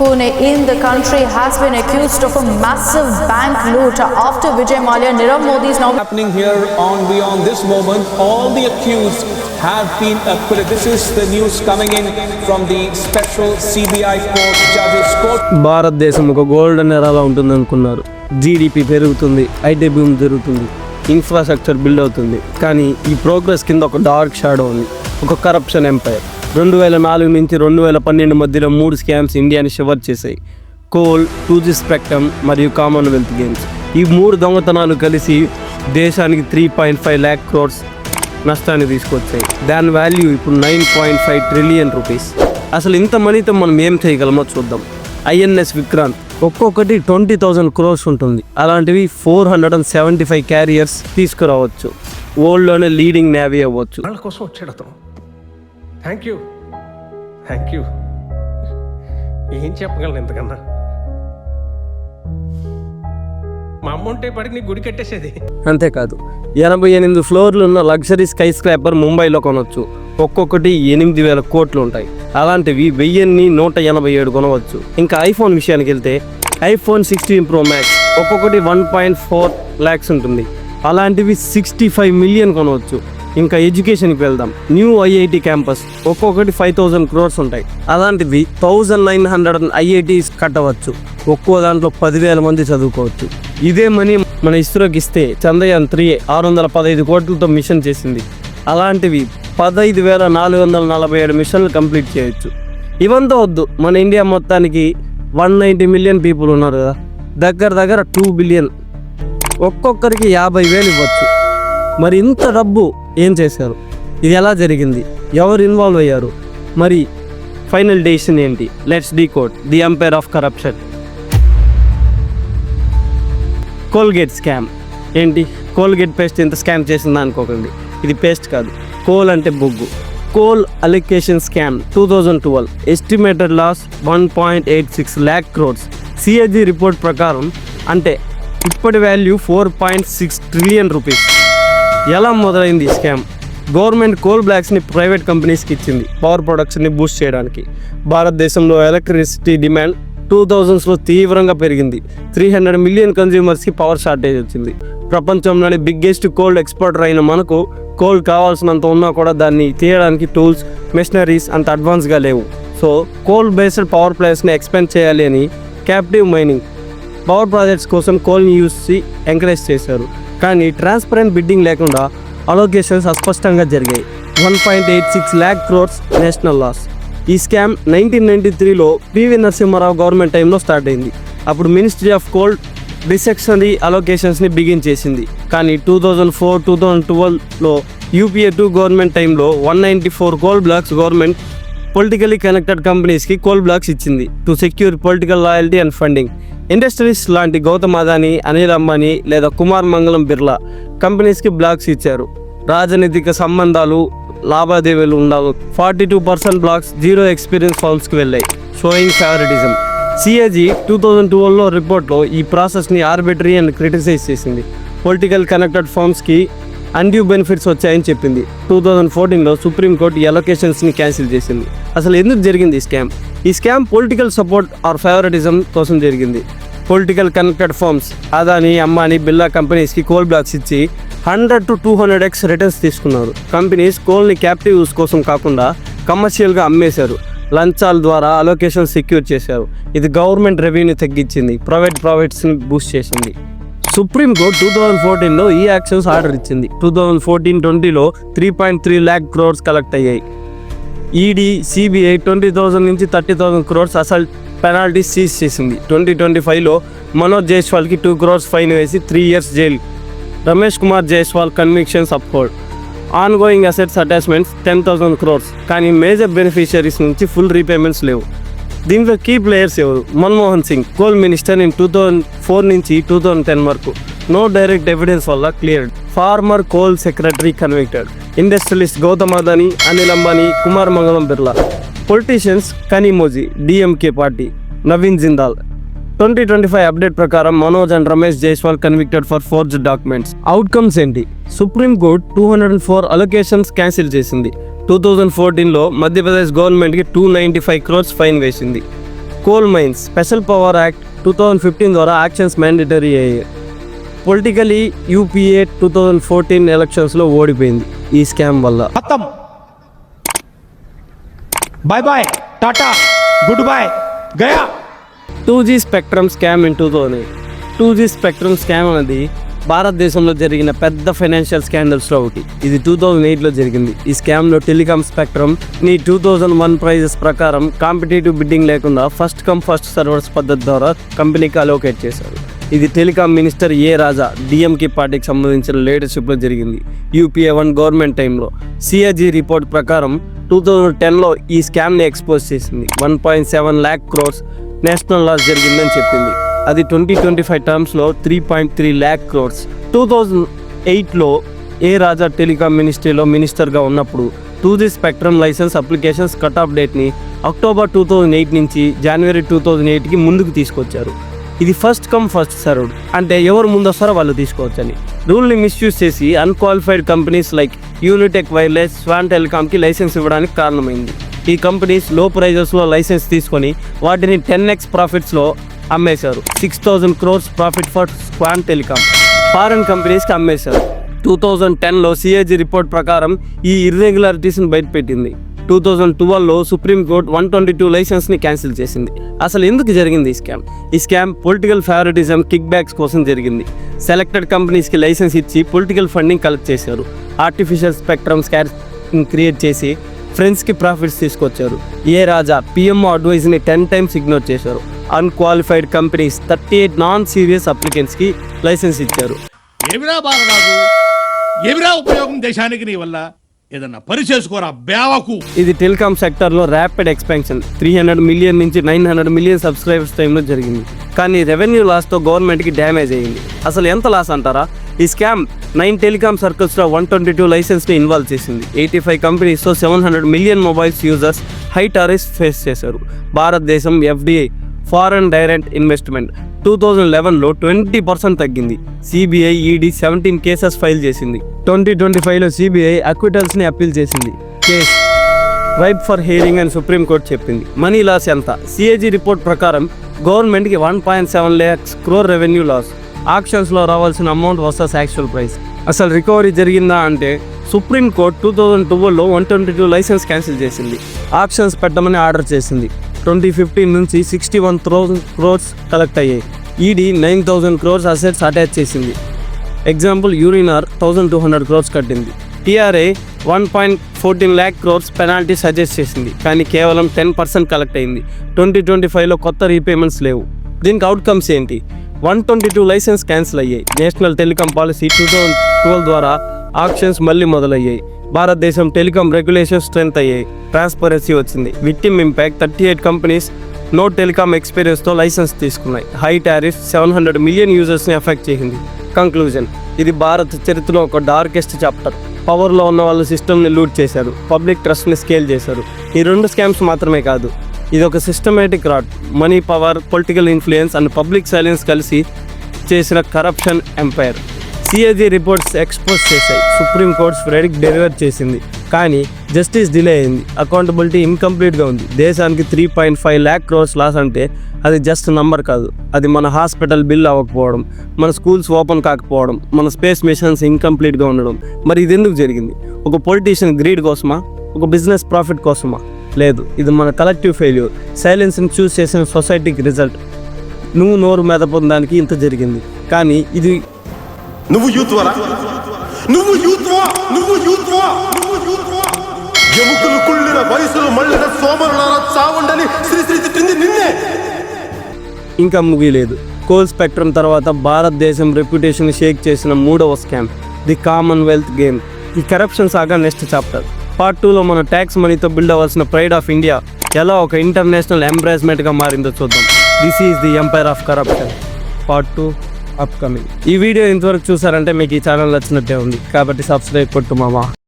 Pune in the country has been accused of a massive bank loot after Vijay Mallya. Nirav Modi is now happening here on Beyond This Moment. All the accused have been acquitted. This is the news coming in from the special CBI court judges court. భారతదేశం ఒక golden ఎరాలా ఉంటుంది అనుకున్నారు. GDP పెరుగుతుంది, IT boom జరుగుతుంది, infrastructure build అవుతుంది. కానీ ఈ progress కింద ఒక డార్క్ షాడో ఉంది, ఒక కరప్షన్ ఎంపైర్. 2004 నుంచి 2012 మధ్యలో 3 స్కామ్స్ ఇండియాని షివర్ చేశాయి. కోల్, 2G స్పెక్ట్రమ్ మరియు కామన్వెల్త్ గేమ్స్. ఈ 3 దొంగతనాలు కలిసి దేశానికి 3.5 lakh crores నష్టాన్ని తీసుకొచ్చాయి. దాని వాల్యూ ఇప్పుడు 9.5 trillion రూపీస్. అసలు ఇంత మనీతో మనం ఏం చేయగలమో చూద్దాం. INS విక్రాంత్ ఒక్కొక్కటి 20,000 crores ఉంటుంది. అలాంటివి 475 క్యారియర్స్ తీసుకురావచ్చు. వరల్డ్లోనే లీడింగ్ నేవీ అవ్వచ్చు. వాళ్ళ కోసం వచ్చాడు. థ్యాంక్ యూ ఏం చెప్పగలను ఇంతకన్నా. మా అమ్మ ఉంటే పడికి నీ గుడి కట్టేసేది. అంతేకాదు 88 ఫ్లోర్లు ఉన్న లగ్జరీ స్కై స్క్రాపర్ ముంబైలో కొనవచ్చు. ఒక్కొక్కటి 8,000 కోట్లు ఉంటాయి. అలాంటివి 1,187 కొనవచ్చు. ఇంకా ఐఫోన్ విషయానికి వెళ్తే iPhone 16 Pro Max ఒక్కొక్కటి 1.4 lakhs ఉంటుంది. అలాంటివి 65 million కొనవచ్చు. ఇంకా ఎడ్యుకేషన్కి వెళ్దాం. న్యూ IIT క్యాంపస్ ఒక్కొక్కటి 5,000 crores ఉంటాయి. అలాంటివి 1,900 IITs కట్టవచ్చు. ఒక్కో దాంట్లో 10,000 మంది చదువుకోవచ్చు. ఇదే మనీ మన ఇస్రోకి ఇస్తే చంద్రయాన్ 3 615 కోట్లతో మిషన్ చేసింది. అలాంటివి 15,447 మిషన్లు కంప్లీట్ చేయొచ్చు. ఇవంతా వద్దు, మన ఇండియా మొత్తానికి 190 million పీపుల్ ఉన్నారు కదా, దగ్గర 2 billion. ఒక్కొక్కరికి 50,000 ఇవ్వచ్చు. మరి ఇంత డబ్బు ఏం చేశారు? ఇది ఎలా జరిగింది? ఎవరు ఇన్వాల్వ్ అయ్యారు? మరి ఫైనల్ డెసిషన్ ఏంటి? Let's decode the empire of corruption. Colgate scam ఏంటి? కోల్గేట్ పేస్ట్ ఇంత స్కామ్ చేసిందా అనుకోకండి. ఇది పేస్ట్ కాదు, కోల్ అంటే బొగ్గు. Coal allocation scam 2012 estimated loss 1.86 lakh crores. CAG report ప్రకారం అంటే ఇప్పటి వాల్యూ 4.6 trillion రూపీస్. ఎలా మొదలైంది ఈ స్కామ్? గవర్నమెంట్ కోల్ బ్లాక్స్ని ప్రైవేట్ కంపెనీస్కి ఇచ్చింది పవర్ ప్రొడక్షన్ని బూస్ట్ చేయడానికి. భారతదేశంలో ఎలక్ట్రిసిటీ డిమాండ్ 2000స్లో తీవ్రంగా పెరిగింది. 300 million కన్జ్యూమర్స్కి పవర్ షార్టేజ్ వచ్చింది. ప్రపంచంలోని బిగ్గెస్ట్ కోల్డ్ ఎక్స్పోర్టర్ అయిన మనకు కోల్ కావాల్సినంత ఉన్నా కూడా దాన్ని తీయడానికి టూల్స్, మెషినరీస్ అంత అడ్వాన్స్గా లేవు. సో కోల్ బేస్డ్ పవర్ ప్లాంట్స్ని ఎక్స్పాండ్ చేయాలి అని క్యాప్టివ్ మైనింగ్ పవర్ ప్రాజెక్ట్స్ కోసం కోల్ని యూస్ని ఎంకరేజ్ చేశారు. కానీ ట్రాన్స్పరెంట్ బిడ్డింగ్ లేకుండా అలొకేషన్స్ అస్పష్టంగా జరిగాయి. 1.86 lakh crores నేషనల్ లాస్. ఈ స్కామ్ 1993లో PV నరసింహారావు గవర్నమెంట్ టైంలో స్టార్ట్ అయింది. అప్పుడు మినిస్ట్రీ ఆఫ్ కోల్ డిసెక్షనరీ అలొకేషన్స్ని బిగిన్ చేసింది. కానీ 2004-2012లో UPA 2 గవర్నమెంట్ టైంలో 194 coal blocks government politically connected కంపెనీస్కి కోల్ బ్లాక్స్ ఇచ్చింది to secure political loyalty and funding. Industries లాంటి గౌతమ్ అదానీ, అనిల్ అంబానీ లేదా కుమార్ మంగళం బిర్లా కంపెనీస్కి బ్లాక్స్ ఇచ్చారు. రాజనీతిక సంబంధాలు, లావాదేవీలు ఉండాలి. 42% బ్లాక్స్ జీరో ఎక్స్పీరియన్స్ ఫార్మ్స్కి వెళ్ళాయి, షోయింగ్ ఫేవరెటిజం. CAG 2012లో రిపోర్ట్లో ఈ ప్రాసెస్ని ఆర్బిటరీ అండ్ క్రిటిసైజ్ చేసింది. పొలిటికల్ కనెక్టెడ్ ఫార్మ్స్కి అన్డ్యూ బెనిఫిట్స్ వచ్చాయని చెప్పింది. 2014లో సుప్రీంకోర్టు ఈ అలొకేషన్స్ని క్యాన్సిల్ చేసింది. అసలు ఎందుకు జరిగింది ఈ స్కామ్? ఈ scam political support or favouritism కోసం జరిగింది. Political connected firms Adani, Ambani, Birla కంపెనీస్కి కోల్ బ్లాక్స్ ఇచ్చి 100 to 200x రిటర్న్స్ తీసుకున్నారు. కంపెనీస్ కోల్ని క్యాప్టివ్ యూస్ కోసం కాకుండా కమర్షియల్గా అమ్మేశారు. లంచాల ద్వారా అలొకేషన్ సెక్యూర్ చేశారు. ఇది గవర్నమెంట్ రెవెన్యూ తగ్గించింది, ప్రైవేట్స్ని బూస్ట్ చేసింది. సుప్రీంకోర్టు 2014లో ఈ యాక్షన్స్ ఆర్డర్ ఇచ్చింది. 2014-20లో 3.3 lakh crores కలెక్ట్ అయ్యాయి. ED, CBI 20,000 నుంచి 30,000 crores అసలు పెనాల్టీ సీజ్ చేసింది. 2025లో మనోజ్ జైస్వాల్కి 2 crores ఫైన్ వేసి 3 years జైలు. Ramesh Kumar Jaiswal convictions upheld. Ongoing assets attachments 10,000 crores. కానీ మేజర్ బెనిఫిషియరీస్ నుంచి ఫుల్ రీపేమెంట్స్ లేవు. దీంట్లో కీ ప్లేయర్స్ ఎవరు? Manmohan Singh coal minister in 2004 నుంచి 2010 వరకు. నో డైరెక్ట్ ఎవిడెన్స్ వల్ల cleared. Former coal secretary convicted. Industrialist Gautam Adani, Anil Ambani, Kumar Mangalam Birla. Politicians Kanimozhi DMK party, Naveen Jindal. 2025 update ప్రకారం Manoj and Ramesh Jaiswal convicted for forged documents. Outcomes ఏంటి? సుప్రీంకోర్టు 204 అలొకేషన్స్ క్యాన్సిల్ చేసింది. 2014లో మధ్యప్రదేశ్ గవర్నమెంట్కి 295 crores ఫైన్ వేసింది. Coal mines special power act 2015 ద్వారా యాక్షన్స్ మ్యాండేటరీ అయ్యాయి. Politically UPA 2014 ఎలక్షన్స్లో ఓడిపోయింది ఈ స్కామ్ వల్ల. खत्म bye bye tata good bye गया. 2G spectrum scam in 2008. 2G spectrum scam అనేది భారతదేశంలో జరిగిన పెద్ద ఫైనాన్షియల్ స్కాండల్స్లో ఒకటి. ఇది 2008లో జరిగింది. ఈ స్కామ్లో టెలికాం స్పెక్ట్రమ్ ని 2001 ప్రైజెస్ ప్రకారం కాంపిటేటివ్ బిడ్డింగ్ లేకుండా ఫస్ట్ కమ్ ఫస్ట్ సర్వర్స్ పద్ధతి ద్వారా కంపెనీకి అలోకేట్ చేశారు. ఇది టెలికాం మినిస్టర్ ఏ రాజా డిఎంకే పార్టీకి సంబంధించిన లీడర్షిప్లో జరిగింది. యూపీఏ 1 గవర్నమెంట్ టైంలో సిఏజీ రిపోర్ట్ ప్రకారం 2010లో ఈ స్కామ్ని ఎక్స్పోజ్ చేసింది. 1.7 lakh crores నేషనల్ లాస్ జరిగిందని చెప్పింది. అది 2025 టర్మ్స్లో 3.3 lakh crores. 2008లో ఏ రాజా టెలికాం మినిస్ట్రీలో మినిస్టర్గా ఉన్నప్పుడు 2G spectrum license applications cut off డేట్ని అక్టోబర్ 2008 నుంచి జనవరి 2008కి ముందుకు తీసుకొచ్చారు. ఇది ఫస్ట్ కమ్ ఫస్ట్ సర్వ్డ్, అంటే ఎవరు ముందు వస్తారో వాళ్ళు తీసుకోవచ్చని. రూల్ని మిస్యూజ్ చేసి unqualified companies like Unitech wireless, Swan టెలికామ్కి లైసెన్స్ ఇవ్వడానికి కారణమైంది. ఈ కంపెనీస్ లో ప్రైజెస్లో లైసెన్స్ తీసుకొని వాటిని 10x ప్రాఫిట్స్లో అమ్మేశారు. 6,000 crores profit for Swan telecom foreign కంపెనీస్కి అమ్మేశారు. 2010లో సిఏజీ రిపోర్ట్ ప్రకారం ఈ ఇర్రెగ్యులారిటీస్ని బయటపెట్టింది. 2012లో సుప్రీంకోర్టు 122 లైసెన్స్ని క్యాన్సిల్ చేసింది. అసలు ఎందుకు జరిగింది ఈ scam? Political favouritism, kickbacks కోసం జరిగింది. సెలెక్టెడ్ కంపెనీస్కి లైసెన్స్ ఇచ్చి పొలిటికల్ ఫండింగ్ కలెక్ట్ చేశారు. ఆర్టిఫిషియల్ స్పెక్ట్రమ్ స్కార్ క్రియేట్ చేసి ఫ్రెండ్స్కి ప్రాఫిట్స్ తీసుకొచ్చారు. ఏ రాజా పిఎంఓ అడ్వైజ్ని 10 times ఇగ్నోర్ చేశారు. అన్క్వాలిఫైడ్ కంపెనీస్ 38 నాన్ సీరియస్ అప్లికెంట్స్కి లైసెన్స్ ఇచ్చారు. ఏమిరా బాలరాజు, ఏమిరా ఉపయోగం దేశానికి నీ వల్ల? ఏదన్నా పని చేసుకోరా బేవకు. ఇది టెలికాం సెక్టర్లో ర్యాపిడ్ ఎక్స్పాన్షన్ 300 million నుంచి 900 million సబ్స్క్రైబర్స్ టైంలో జరిగింది. కానీ రెవెన్యూ లాస్తో గవర్నమెంట్కి డ్యామేజ్ అయ్యింది. అసలు ఎంత లాస్ అంటారా? ఈ స్కామ్ 9 టెలికాం సర్కిల్స్లో 122 లైసెన్స్ని ఇన్వాల్వ్ చేసింది. 85 కంపెనీస్తో 700 million mobiles users high tariffs face చేశారు. భారతదేశం ఎఫ్డిఐ ఫారెన్ డైరెక్ట్ ఇన్వెస్ట్మెంట్ 2011లో 20% తగ్గింది. సిబిఐ, ఈడీ 17 కేసెస్ ఫైల్ చేసింది. 2025లో సిబిఐ అక్విటల్స్ని అప్పీల్ చేసింది. కేస్ రైప్ ఫర్ హియరింగ్ అని సుప్రీంకోర్టు చెప్పింది. మనీ లాస్ ఎంత? సిఏజీ రిపోర్ట్ ప్రకారం గవర్నమెంట్కి 1.7 lakhs crore రెవెన్యూ లాస్. ఆక్షన్స్లో రావాల్సిన అమౌంట్ వర్సెస్ యాక్చువల్ ప్రైస్. అసలు రికవరీ జరిగిందా అంటే సుప్రీంకోర్టు 2012లో 122 లైసెన్స్ క్యాన్సిల్ చేసింది. ఆక్షన్స్ పెట్టమని ఆర్డర్ చేసింది. 2015 నుంచి 61,000 crores కలెక్ట్ అయ్యాయి. ఈడీ 9,000 crores అసెట్స్ అటాచ్ చేసింది. ఎగ్జాంపుల్ యూరినార్ 1,200 crores కట్టింది. TRA 1.14 lakh crores penalty suggest చేసింది, కానీ కేవలం 10% కలెక్ట్ అయింది. 2025లో కొత్త రీపేమెంట్స్ లేవు. దీనికి అవుట్కమ్స్ ఏంటి? 122 లైసెన్స్ క్యాన్సిల్ అయ్యాయి. నేషనల్ టెలికాం పాలసీ 2012 ద్వారా ఆక్షన్స్ మళ్ళీ మొదలయ్యాయి. భారతదేశం టెలికాం రెగ్యులేషన్ స్ట్రెంత్ అయ్యాయి. ట్రాన్స్పరెన్సీ వచ్చింది. Victim impact 38 companies no telecom ఎక్స్పీరియన్స్తో లైసెన్స్ తీసుకున్నాయి. హై టారిఫ్ 700 million యూజర్స్ని ఎఫెక్ట్ చేసింది. కంక్లూజన్: ఇది భారత చరిత్రలో ఒక డార్కెస్ట్ చాప్టర్. పవర్లో ఉన్న వాళ్ళు సిస్టమ్ని లూట్ చేశారు, పబ్లిక్ ట్రస్ట్ని స్కేల్ చేశారు. ఈ 2 స్కామ్స్ మాత్రమే కాదు, ఇది ఒక systematic rod. Money, power, political influence and public silence కలిసి చేసిన corruption empire. CAG reports expose చేశాయి. సుప్రీంకోర్టు వెర్డిక్ట్ డెలివర్ చేసింది, కానీ జస్టిస్ డిలే అయింది. అకౌంటబిలిటీ ఇన్కంప్లీట్గా ఉంది. దేశానికి 3.5 lakh crores లాస్ అంటే అది జస్ట్ నంబర్ కాదు. అది మన హాస్పిటల్ బిల్ అవ్వకపోవడం, మన స్కూల్స్ ఓపెన్ కాకపోవడం, మన స్పేస్ మిషన్స్ ఇన్కంప్లీట్గా ఉండడం. మరి ఇది ఎందుకు జరిగింది? ఒక పొలిటీషియన్ గ్రీడ్ కోసమా? ఒక బిజినెస్ ప్రాఫిట్ కోసమా? లేదు, ఇది మన కలెక్టివ్ ఫెయిల్యూర్. సైలెన్స్ని చూస్ చేసిన సొసైటీకి రిజల్ట్. నువ్వు నోరు మీద పొందడానికి ఇంత జరిగింది, కానీ ఇది నువ్వు యూత్వరా? నువ్వు యూత్వా? నువ్వు యూత్వా? నువ్వు యూత్వా? ఎముకలు కుళ్ళిన వయసులు మళ్ళిన సోమరులారా చావుండని శ్రీశ్రీ తిట్టింది నిన్నే. ఇంకా ముగిలేదు. కోల్ స్పెక్ట్రమ్ తర్వాత భారతదేశం రెప్యుటేషన్ షేక్ చేసిన 3వ స్కామ్ ది కామన్వెల్త్ గేమ్. ఈ కరప్షన్ సాగా నెక్స్ట్ చాప్టర్. పార్ట్ 2లో మన ట్యాక్స్ మనీతో బిల్డ్ అవ్వాల్సిన ప్రైడ్ ఆఫ్ ఇండియా ఎలా ఒక ఇంటర్నేషనల్ ఎంబ్రాస్మెంట్గా మారిందో చూద్దాం. This is the empire of corruption part 2 upcoming. ఈ వీడియో ఇంతవరకు చూసారంటే మీకు ఈ ఛానల్ నచ్చినట్టే ఉంది, కాబట్టి సబ్స్క్రైబ్ కొట్టు మామా.